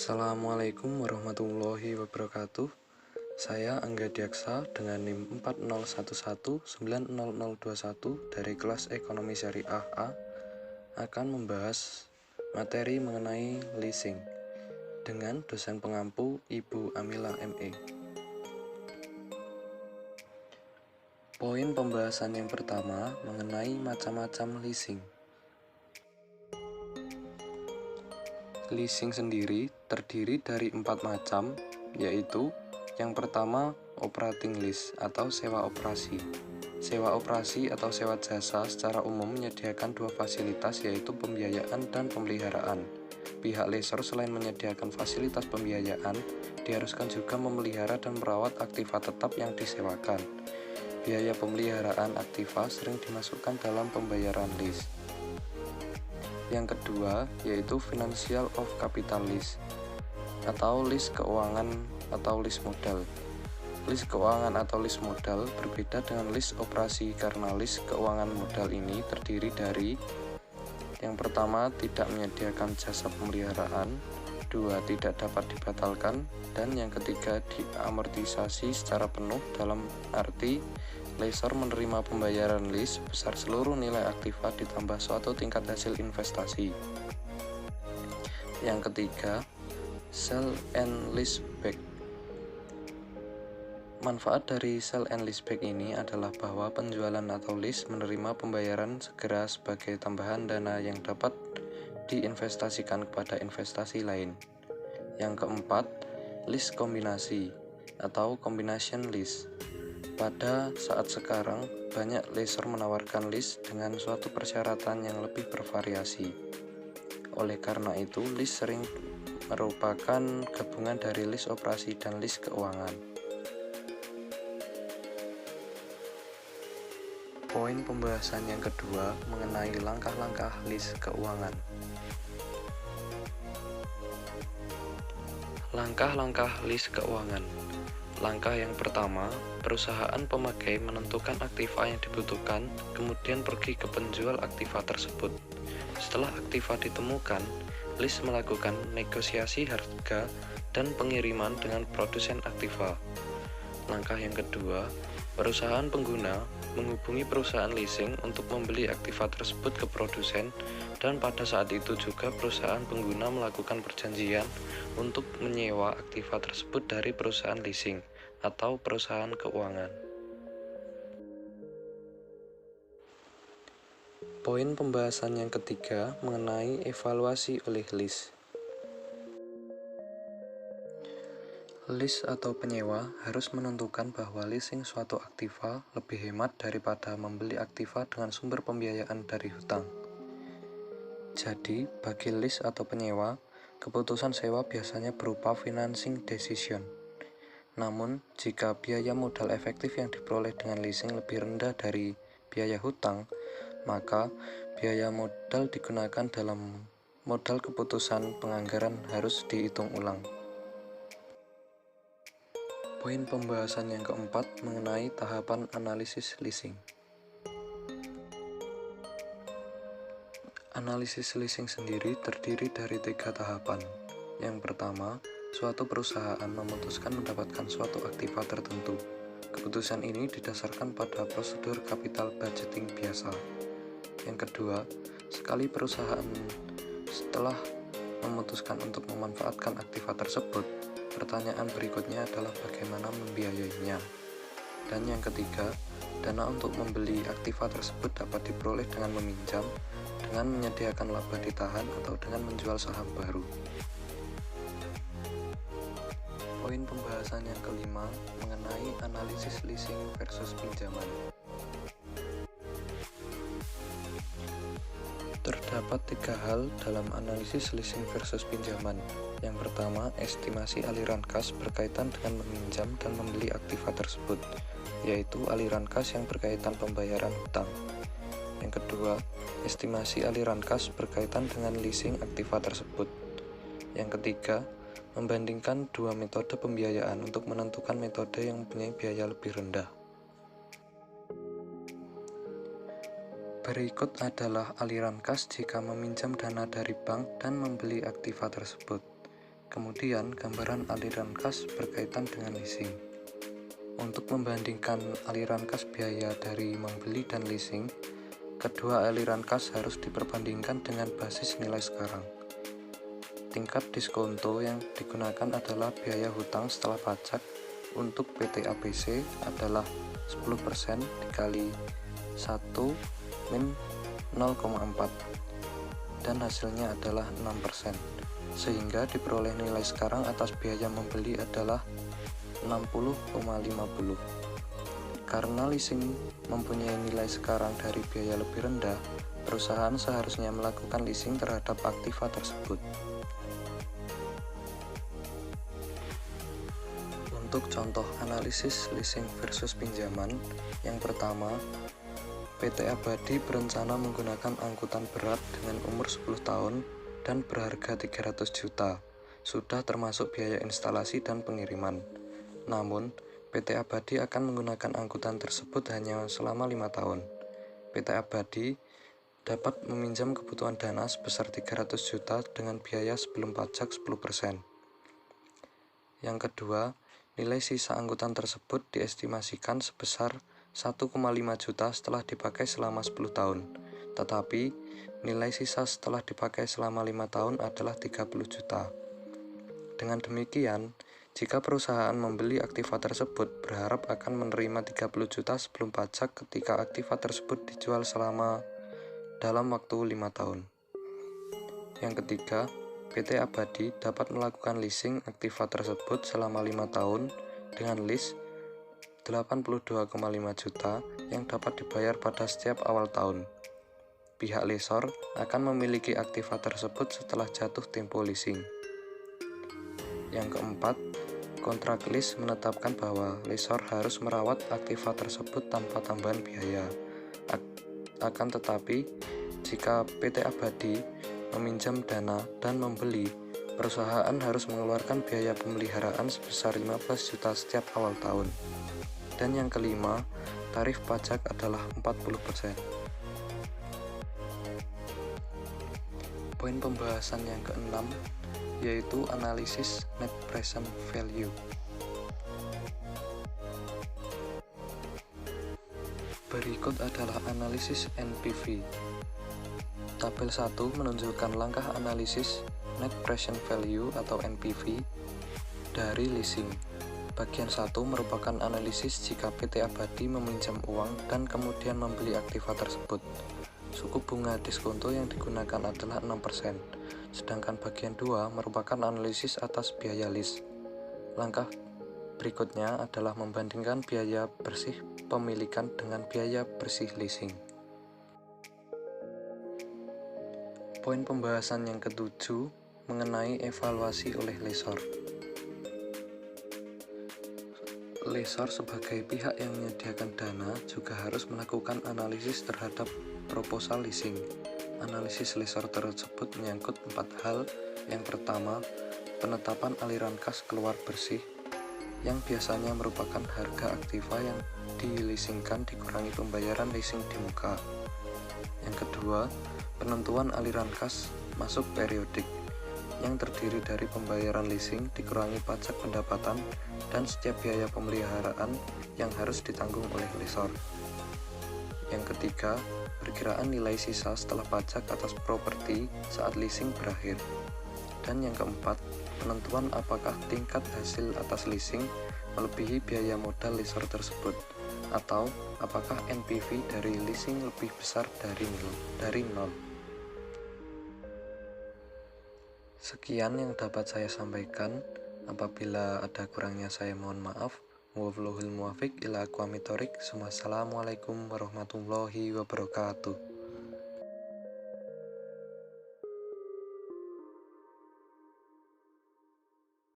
Assalamualaikum warahmatullahi wabarakatuh. Saya Angga Diaksa dengan NIM 4011900021 dari kelas Ekonomi Syariah A akan membahas materi mengenai leasing dengan dosen pengampu Ibu Amila ME. Poin pembahasan yang pertama mengenai macam-macam leasing. Leasing sendiri terdiri dari 4 macam, yaitu yang pertama operating lease atau sewa operasi. Sewa operasi atau sewa jasa secara umum menyediakan dua fasilitas, yaitu pembiayaan dan pemeliharaan. Pihak lessor selain menyediakan fasilitas pembiayaan, diharuskan juga memelihara dan merawat aktiva tetap yang disewakan. Biaya pemeliharaan aktiva sering dimasukkan dalam pembayaran lease. Yang kedua, yaitu financial of capital lease atau lease keuangan atau lease modal. Lease keuangan atau lease modal berbeda dengan lease operasi karena lease keuangan modal ini terdiri dari yang pertama, tidak menyediakan jasa pemeliharaan, dua, tidak dapat dibatalkan, dan yang ketiga, diamortisasi secara penuh dalam arti lessor menerima pembayaran lease sebesar seluruh nilai aktiva ditambah suatu tingkat hasil investasi. Yang ketiga, sell and leaseback. Manfaat dari sell and leaseback ini adalah bahwa penjualan atau lease menerima pembayaran segera sebagai tambahan dana yang dapat diinvestasikan kepada investasi lain. Yang keempat, lease kombinasi atau combination lease. Pada saat sekarang, banyak lessor menawarkan lease dengan suatu persyaratan yang lebih bervariasi. Oleh karena itu, lease sering merupakan gabungan dari lease operasi dan lease keuangan. Poin pembahasan yang kedua mengenai langkah-langkah lease keuangan. Langkah-langkah lease keuangan. Langkah yang pertama, perusahaan pemakai menentukan aktiva yang dibutuhkan, kemudian pergi ke penjual aktiva tersebut. Setelah aktiva ditemukan, lease melakukan negosiasi harga dan pengiriman dengan produsen aktiva. Langkah yang kedua, perusahaan pengguna menghubungi perusahaan leasing untuk membeli aktiva tersebut ke produsen, dan pada saat itu juga perusahaan pengguna melakukan perjanjian untuk menyewa aktiva tersebut dari perusahaan leasing atau perusahaan keuangan. Poin pembahasan yang ketiga mengenai evaluasi oleh lease. Lease atau penyewa harus menentukan bahwa leasing suatu aktiva lebih hemat daripada membeli aktiva dengan sumber pembiayaan dari hutang. Jadi, bagi lease atau penyewa, keputusan sewa biasanya berupa financing decision. Namun, jika biaya modal efektif yang diperoleh dengan leasing lebih rendah dari biaya hutang, maka biaya modal digunakan dalam modal keputusan penganggaran harus dihitung ulang. Poin pembahasan yang keempat mengenai tahapan analisis leasing. Analisis leasing sendiri terdiri dari 3 tahapan. Yang pertama, suatu perusahaan memutuskan mendapatkan suatu aktiva tertentu. Keputusan ini didasarkan pada prosedur capital budgeting biasa. Yang kedua, sekali perusahaan setelah memutuskan untuk memanfaatkan aktiva tersebut, pertanyaan berikutnya adalah bagaimana membiayainya. Dan yang ketiga, dana untuk membeli aktiva tersebut dapat diperoleh dengan meminjam, dengan menyediakan laba ditahan, atau dengan menjual saham baru. Poin pembahasan yang kelima mengenai analisis leasing versus pinjaman. Terdapat 3 hal dalam analisis leasing versus pinjaman. Yang pertama, estimasi aliran kas berkaitan dengan meminjam dan membeli aktiva tersebut, yaitu aliran kas yang berkaitan pembayaran hutang. Yang kedua, estimasi aliran kas berkaitan dengan leasing aktiva tersebut. Yang ketiga, membandingkan dua metode pembiayaan untuk menentukan metode yang mempunyai biaya lebih rendah. Berikut adalah aliran kas jika meminjam dana dari bank dan membeli aktiva tersebut. Kemudian, gambaran aliran kas berkaitan dengan leasing. Untuk membandingkan aliran kas biaya dari membeli dan leasing, kedua aliran kas harus diperbandingkan dengan basis nilai sekarang. Tingkat diskonto yang digunakan adalah biaya hutang setelah pajak. Untuk PT ABC adalah 10% dikali 1 min 0,4 dan hasilnya adalah 6%, sehingga diperoleh nilai sekarang atas biaya membeli adalah 60,50. Karena leasing mempunyai nilai sekarang dari biaya lebih rendah, perusahaan seharusnya melakukan leasing terhadap aktiva tersebut. Untuk contoh analisis leasing versus pinjaman, yang pertama, PT Abadi berencana menggunakan angkutan berat dengan umur 10 tahun dan berharga 300 juta, sudah termasuk biaya instalasi dan pengiriman. Namun, PT Abadi akan menggunakan angkutan tersebut hanya selama 5 tahun. PT Abadi dapat meminjam kebutuhan dana sebesar 300 juta dengan biaya sebelum pajak 10%. Yang kedua, nilai sisa angkutan tersebut diestimasikan sebesar 1,5 juta setelah dipakai selama 10 tahun, tetapi nilai sisa setelah dipakai selama 5 tahun adalah 30 juta. Dengan demikian, jika perusahaan membeli aktiva tersebut berharap akan menerima 30 juta sebelum pajak ketika aktiva tersebut dijual dalam waktu 5 tahun. Yang ketiga, PT Abadi dapat melakukan leasing aktiva tersebut selama 5 tahun dengan lease 82,5 juta yang dapat dibayar pada setiap awal tahun. Pihak lessor akan memiliki aktiva tersebut setelah jatuh tempo leasing. Yang keempat, kontrak lease menetapkan bahwa lessor harus merawat aktiva tersebut tanpa tambahan biaya. Akan tetapi, jika PT Abadi meminjam dana dan membeli, perusahaan harus mengeluarkan biaya pemeliharaan sebesar 15 juta setiap awal tahun. Dan yang kelima, tarif pajak adalah 40%. Poin pembahasan yang keenam, yaitu analisis net present value. Berikut adalah analisis NPV. Tabel 1 menunjukkan langkah analisis net present value atau NPV dari leasing. Bagian 1 merupakan analisis jika PT Abadi meminjam uang dan kemudian membeli aktiva tersebut. Suku bunga diskonto yang digunakan adalah 6%, sedangkan bagian 2 merupakan analisis atas biaya lease. Langkah berikutnya adalah membandingkan biaya bersih pemilikan dengan biaya bersih leasing. Poin pembahasan yang ketujuh mengenai evaluasi oleh lessor. Lessor sebagai pihak yang menyediakan dana juga harus melakukan analisis terhadap proposal leasing. Analisis lessor tersebut menyangkut 4 hal. Yang pertama, penetapan aliran kas keluar bersih, yang biasanya merupakan harga aktiva yang dileasingkan dikurangi pembayaran leasing di muka. Yang kedua, penentuan aliran kas masuk periodik, yang terdiri dari pembayaran leasing dikurangi pajak pendapatan dan setiap biaya pemeliharaan yang harus ditanggung oleh lessor. Yang ketiga, perkiraan nilai sisa setelah pajak atas properti saat leasing berakhir. Dan yang keempat, penentuan apakah tingkat hasil atas leasing melebihi biaya modal lessor tersebut, atau apakah NPV dari leasing lebih besar dari nol. Sekian yang dapat saya sampaikan. Apabila ada kurangnya saya mohon maaf. Wallahul muwaffiq ila aqwamit thoriq. Wassalamualaikum warahmatullahi wabarakatuh.